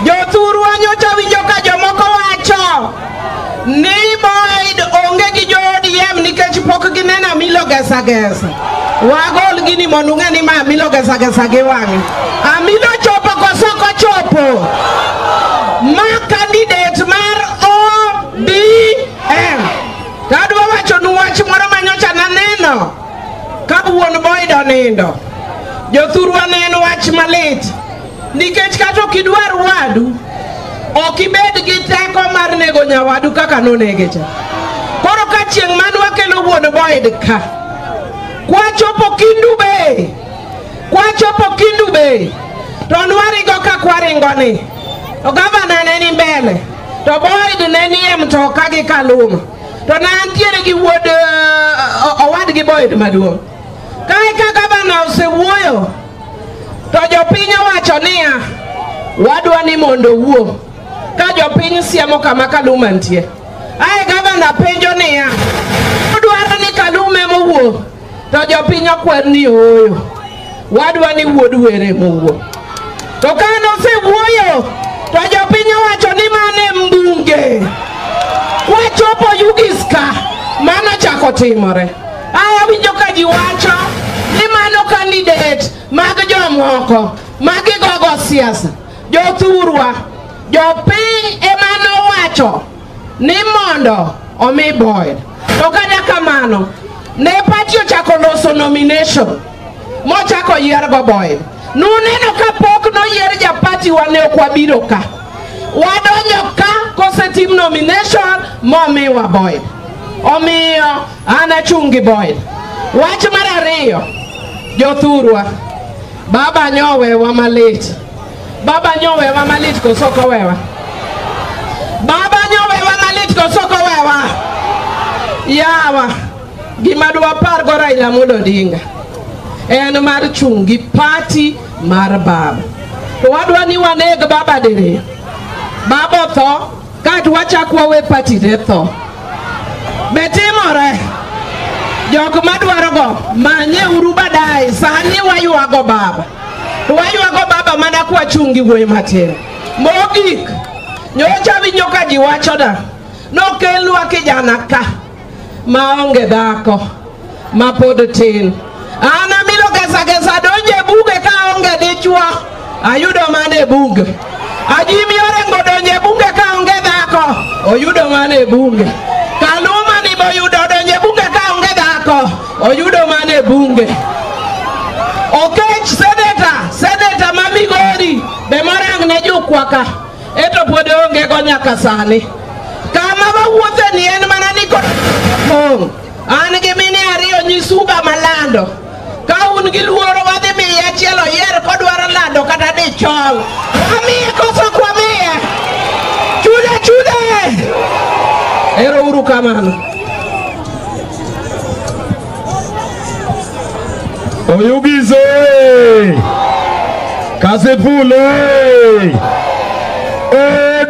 Jothurwa nyocha winjo ka jomoko wacho ni Boyd onge gi jo ODM nikech pok gineno Amilo Gesa Gesa. Wagol gini mondo ng'e ni ma Amilo Gesa Gesa gi wang'e. Amilo chopo koso kochopo. Ma candidate mar ODM. Kadwa wacho nu wach moro manyocha naneno ka wuon Boyd onindo. Jothurwa ne en wach malit. Nikech kato kidwar wadu okibed gi teko mar nego nyawadu kaka nonege cha. Koro ka chieng' manwa kelo wuon Boyd ka. Kwachopo Kindu Bay. To nwarigo ka kwaringo ni. To gavana ne ni mbele. To Boyd ne ni e mtoka gi Kaluma. To nantiere gi wuod owad gi Boyd maduong'. Kae ka gavana osewuoyo. To jopiny wacho niya wadwa ni mondo wuo. Ka jopiny siemo kama Kaluma ntie. Ae gavana penjo niya udwaro ni Kaluma mowuo. To jopiny okwer ni oyo. Wadwa ni wuod were mowuo. To kano osewuoyo to jopiny wacho ni mane mbunge. Kwachopo Yugiska mana chako timore. Aya winjo ka ji wacho ni mano candidate mag jomoko magi gogo siasa. Jothurwa jopiny emano wacho ni mondo omi Boyd. To kata kamano ne party ochako loso nomination mochako yiergo Boyd. Nuneno ka pok no yier ja party wane okwabiro ka. Wadonjo ka kosetim nomination momiwa Boyd. Omiyo anachungi Boyd. Wach mar ariyo Jothurwa baba nyowewa malit. Baba nyowewa malit koso kowewa. Baba nyowewa malit koso kowewa. Yawa gima dwa par go Raila Amolo Odinga en mar chungi party mar baba. To wadwa ni waneg baba dire. Baba tho kat wachakwa we party de tho. Betimore jok madwaro go manye uru badai sani wayuago baba. Wayuago baba mana kwa chungi wuoyi matin. Mogik nyocha winjo ka ji wacho da nokelwa kijana ka maonge dhako ma pod tin. Ana Amilo Gesa Gesa donje buge ka onge dichwo. Ayudo mane buge. Ajimi Orengo donje buge ka onge dhako. Oyudo mane buge. Kaluma ni boyudo donje buge ka onge dhako. Oyudo mane buge. Okech seneta ma Migori be morang ne jukwaka. Eto pod onge go nyaka sani. Kama wawuothe ni en mana ni kod mong. An gi mine ariyo nyisuba malando. Ka un gi luoro wadhi miye achiel oyier kodwaro lando kata dichol. Wamiye koso kwamiye. Chude. Ero uru kamano. Oyugizo Kasipul